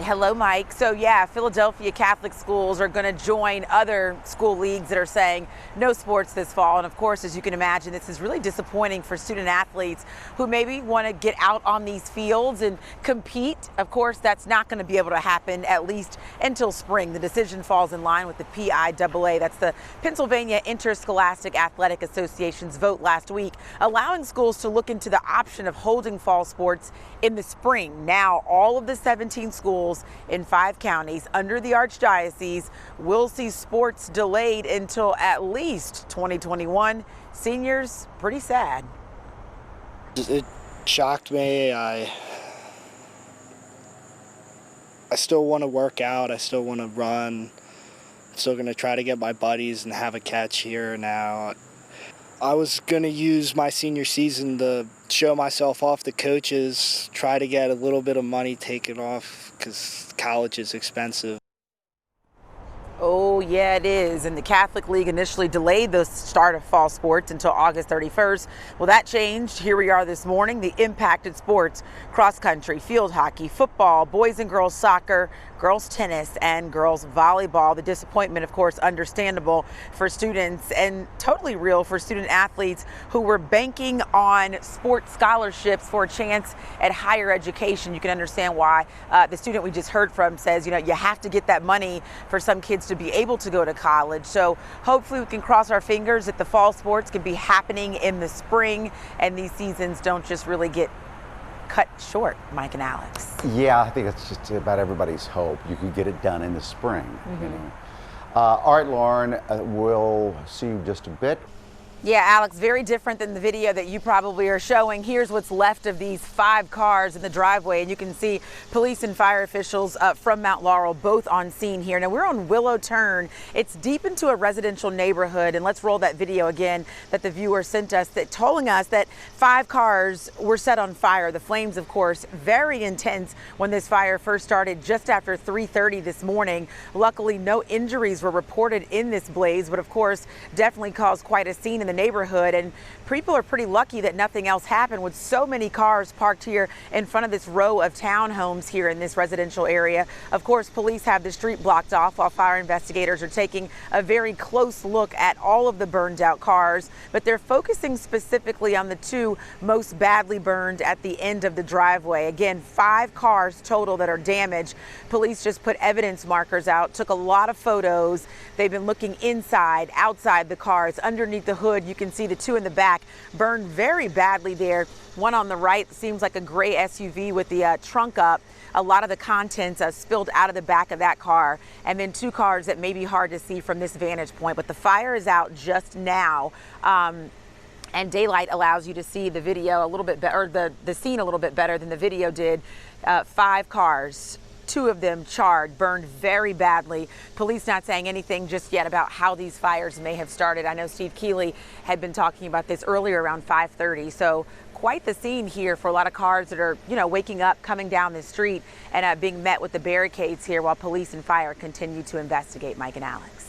Hello, Mike. So yeah, Philadelphia Catholic schools are going to join other school leagues that are saying no sports this fall. And of course, as you can imagine, this is really disappointing for student athletes who maybe want to get out on these fields and compete. Of course, that's not going to be able to happen at least until spring. The decision falls in line with the PIAA. That's the Pennsylvania Interscholastic Athletic Association's vote last week, allowing schools to look into the option of holding fall sports in the spring. Now, all of the 17 schools in 5 counties under the Archdiocese will see sports delayed until at least 2021. Seniors, pretty sad. It shocked me. I still want to work out. I still want to run. I'm still going to try to get my buddies and have a catch here now. I was going to use my senior season to show myself off to coaches, try to get a little bit of money taken off because college is expensive. Oh, yeah, it is. And the Catholic League initially delayed the start of fall sports until August 31st. Well, that changed. Here we are this morning. The impacted sports: cross country, field hockey, football, boys and girls soccer, girls tennis, and girls volleyball. The disappointment, of course, understandable for students and totally real for student athletes who were banking on sports scholarships for a chance at higher education. You can understand why the student we just heard from says, you have to get that money for some kids to be able to go to college. So hopefully we can cross our fingers that the fall sports can be happening in the spring and these seasons don't just really get cut short. Mike and Alex. Yeah, I think that's just about everybody's hope. You could get it done in the spring. All right, Lauren, we'll see you just a bit. Yeah, Alex, very different than the video that you probably are showing. Here's what's left of these 5 cars in the driveway, and you can see police and fire officials from Mount Laurel both on scene here. Now, we're on Willow Turn. It's deep into a residential neighborhood, and let's roll that video again that the viewer sent us, that telling us that 5 cars were set on fire. The flames, of course, very intense when this fire first started just after 3:30 this morning. Luckily, no injuries were reported in this blaze, but of course, definitely caused quite a scene in the neighborhood, and people are pretty lucky that nothing else happened with so many cars parked here in front of this row of townhomes here in this residential area. Of course, police have the street blocked off while fire investigators are taking a very close look at all of the burned out cars, but they're focusing specifically on the 2 most badly burned at the end of the driveway. Again, 5 cars total that are damaged. Police just put evidence markers out, took a lot of photos. They've been looking inside, outside the cars, underneath the hood. You can see the 2 in the back burned very badly there. One on the right seems like a gray SUV with the trunk up. A lot of the contents spilled out of the back of that car. And then 2 cars that may be hard to see from this vantage point. But the fire is out just now. And daylight allows you to see the video a little bit better, or the scene a little bit better than the video did. 5 cars. 2 of them charred, burned very badly. Police not saying anything just yet about how these fires may have started. I know Steve Keeley had been talking about this earlier around 5:30. So quite the scene here for a lot of cars that are, waking up, coming down the street and being met with the barricades here while police and fire continue to investigate. Mike and Alex.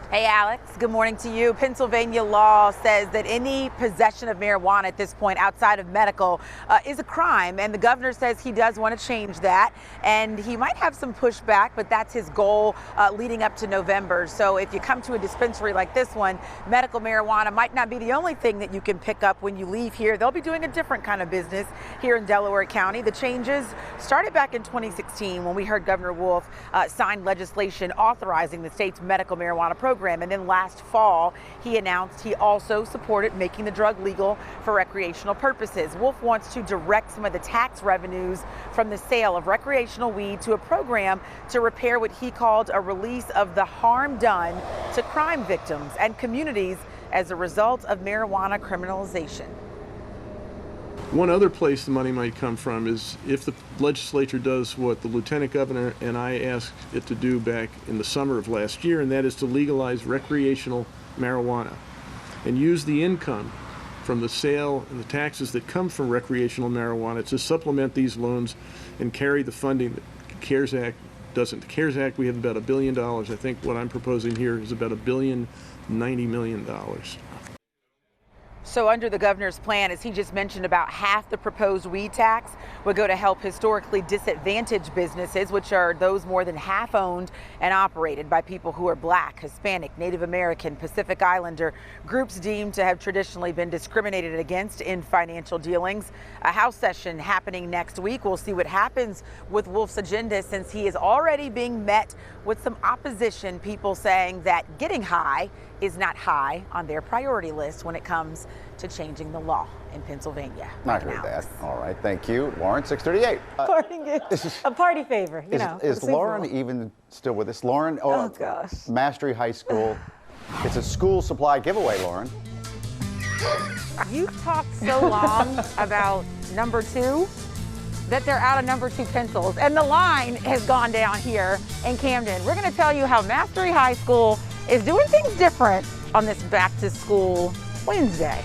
Hey, Alex, good morning to you. Pennsylvania law says that any possession of marijuana at this point outside of medical is a crime. And the governor says he does want to change that. And he might have some pushback, but that's his goal leading up to November. So if you come to a dispensary like this one, medical marijuana might not be the only thing that you can pick up when you leave here. They'll be doing a different kind of business here in Delaware County. The changes started back in 2016 when we heard Governor Wolf sign legislation authorizing the state's medical marijuana program. And then last fall, he announced he also supported making the drug legal for recreational purposes. Wolf wants to direct some of the tax revenues from the sale of recreational weed to a program to repair what he called a release of the harm done to crime victims and communities as a result of marijuana criminalization. One other place the money might come from is if the legislature does what the lieutenant governor and I asked it to do back in the summer of last year, and that is to legalize recreational marijuana and use the income from the sale and the taxes that come from recreational marijuana to supplement these loans and carry the funding that the CARES Act doesn't. The CARES Act, we have about $1 billion. I think what I'm proposing here is about $1.09 billion. So under the governor's plan, as he just mentioned, about half the proposed weed tax would go to help historically disadvantaged businesses, which are those more than half owned and operated by people who are Black, Hispanic, Native American, Pacific Islander, groups deemed to have traditionally been discriminated against in financial dealings. A House session happening next week. We'll see what happens with Wolf's agenda, since he is already being met with some opposition, people saying that getting high is not high on their priority list when it comes to changing the law in Pennsylvania. I heard that. All right, thank you, Lauren. 6:38. A party favor, you know. Is Lauren even still with us? Lauren, oh gosh. Mastery High School. It's a school supply giveaway, Lauren. You talked so long about number 2 that they're out of number 2 pencils, and the line has gone down here in Camden. We're going to tell you how Mastery High School is doing things different on this back to school Wednesday.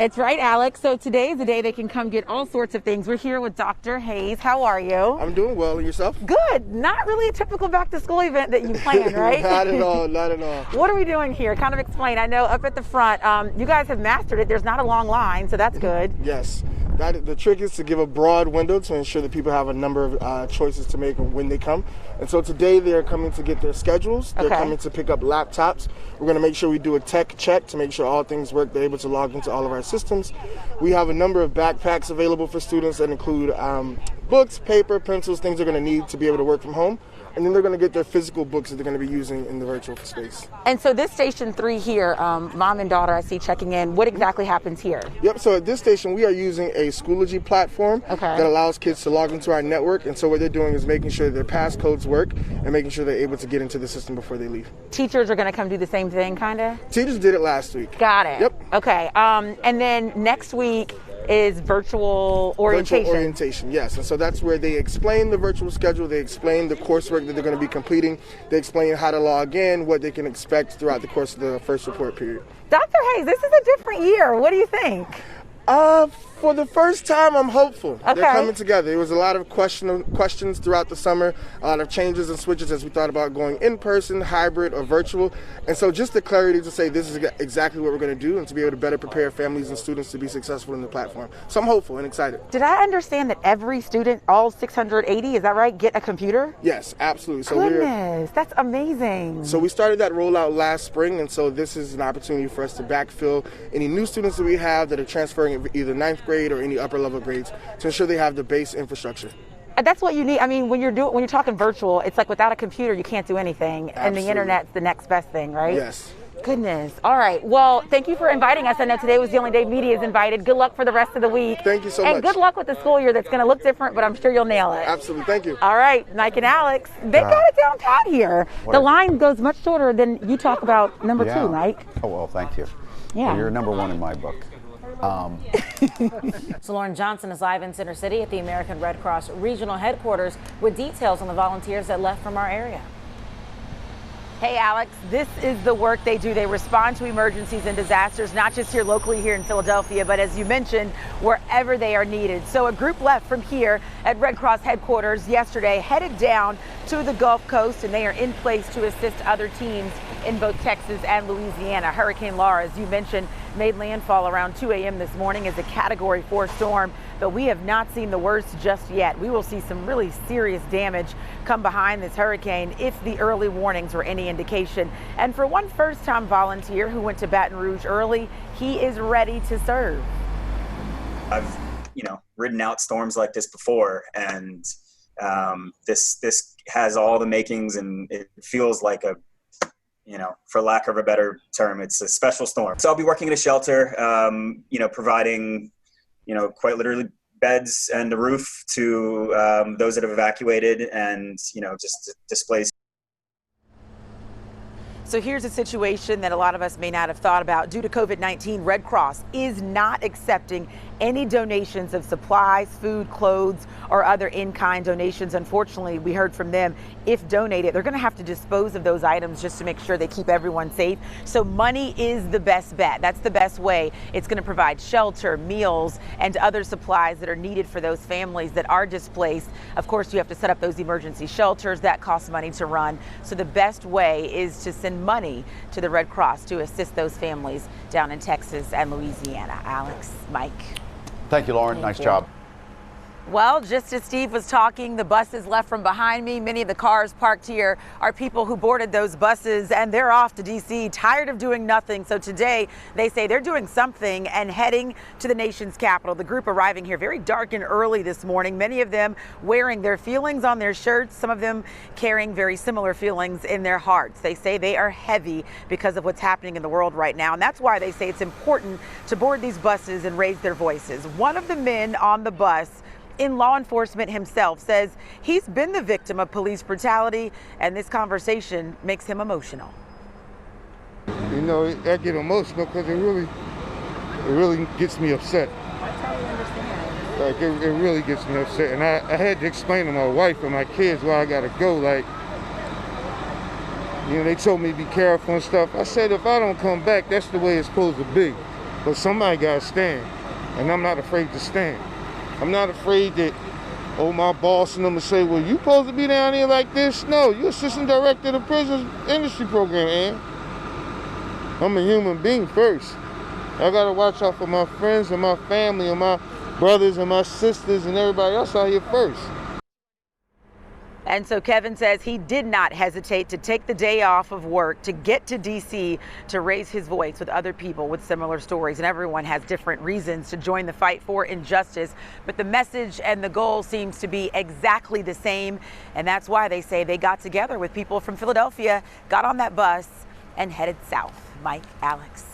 It's right, Alex. So today is the day they can come get all sorts of things. We're here with Dr. Hayes. How are you? I'm doing well. And yourself? Good. Not really a typical back to school event that you planned, right? Not at all. Not at all. What are we doing here? Kind of explain. I know up at the front, you guys have mastered it. There's not a long line, so that's good. Yes. The trick is to give a broad window to ensure that people have a number of choices to make when they come. And so today they're coming to get their schedules. They're coming to pick up laptops. We're going to make sure we do a tech check to make sure all things work. They're able to log into all of our systems. We have a number of backpacks available for students that include books, paper, pencils, things they're going to need to be able to work from home. And then they're going to get their physical books that they're going to be using in the virtual space. And so this station 3 here, mom and daughter, I see checking in. What exactly happens here? Yep, so at this station, we are using a Schoology platform that allows kids to log into our network. And so what they're doing is making sure their passcodes work and making sure they're able to get into the system before they leave. Teachers are going to come do the same thing, kind of? Teachers did it last week. Got it. Yep. Okay. And then next week is virtual orientation. Virtual orientation, yes. And so that's where they explain the virtual schedule, they explain the coursework that they're going to be completing, they explain how to log in, what they can expect throughout the course of the first report period. Dr. Hayes, this is a different year. What do you think? For the first time, I'm hopeful. Okay. They're coming together. There was a lot of questions throughout the summer, a lot of changes and switches as we thought about going in person, hybrid, or virtual. And so just the clarity to say this is exactly what we're going to do and to be able to better prepare families and students to be successful in the platform. So I'm hopeful and excited. Did I understand that every student, all 680, is that right, get a computer? Yes, absolutely. So Goodness, that's amazing. So we started that rollout last spring, and so this is an opportunity for us to backfill any new students that we have that are transferring either 9th grade or any upper level grades to ensure they have the base infrastructure. That's what you need. I mean, when you're talking virtual, it's like without a computer, you can't do anything. Absolutely. And the internet's the next best thing, right? Yes. Goodness. All right. Well, thank you for inviting us. I know today was the only day media is invited. Good luck for the rest of the week. Thank you so much. And good luck with the school year that's going to look different, but I'm sure you'll nail it. Absolutely. Thank you. All right. Mike and Alex, they got it down pat here. The line goes much shorter than you talk about number 2, Mike. Oh, well, thank you. Yeah. Well, you're number 1 in my book. So Lauren Johnson is live in Center City at the American Red Cross Regional Headquarters with details on the volunteers that left from our area. Hey, Alex, this is the work they do. They respond to emergencies and disasters, not just here locally here in Philadelphia, but as you mentioned, wherever they are needed. So a group left from here at Red Cross headquarters yesterday, headed down to the Gulf Coast, and they are in place to assist other teams in both Texas and Louisiana. Hurricane Laura, as you mentioned, made landfall around 2 a.m. this morning as a Category 4 storm, but we have not seen the worst just yet. We will see some really serious damage come behind this hurricane if the early warnings were any indication. And for one first-time volunteer who went to Baton Rouge early, he is ready to serve. I've, ridden out storms like this before, and this has all the makings, and it feels like a, for lack of a better term, it's a special storm. So I'll be working at a shelter, providing, quite literally beds and a roof to those that have evacuated, and, just displays. So here's a situation that a lot of us may not have thought about. Due to COVID-19, Red Cross is not accepting any donations of supplies, food, clothes, or other in-kind donations. Unfortunately, we heard from them, if donated, they're going to have to dispose of those items just to make sure they keep everyone safe. So money is the best bet. That's the best way. It's going to provide shelter, meals, and other supplies that are needed for those families that are displaced. Of course, you have to set up those emergency shelters. That costs money to run. So the best way is to send money to the Red Cross to assist those families down in Texas and Louisiana. Alex, Mike. Thank you, Lauren. Nice job. Well, just as Steve was talking, the buses left from behind me. Many of the cars parked here are people who boarded those buses, and they're off to D.C., tired of doing nothing. So today, they say they're doing something and heading to the nation's capital. The group arriving here very dark and early this morning, many of them wearing their feelings on their shirts, some of them carrying very similar feelings in their hearts. They say they are heavy because of what's happening in the world right now, and that's why they say it's important to board these buses and raise their voices. One of the men on the bus, in law enforcement himself, says he's been the victim of police brutality, and this conversation makes him emotional. You know, I get emotional because it really gets me upset. I totally understand. Like, it really gets me upset. And I had to explain to my wife and my kids where I got to go. Like, you know, they told me to be careful and stuff. I said, if I don't come back, that's the way it's supposed to be. But somebody got to stand, and I'm not afraid to stand. I'm not afraid that, oh, my boss and them will say, well, you supposed to be down here like this? No, you're assistant director of the prison industry program, man. I'm a human being first. I got to watch out for my friends and my family and my brothers and my sisters and everybody else out here first. And so Kevin says he did not hesitate to take the day off of work to get to D.C. to raise his voice with other people with similar stories. And everyone has different reasons to join the fight for injustice. But the message and the goal seems to be exactly the same. And that's why they say they got together with people from Philadelphia, got on that bus, and headed south. Mike, Alex.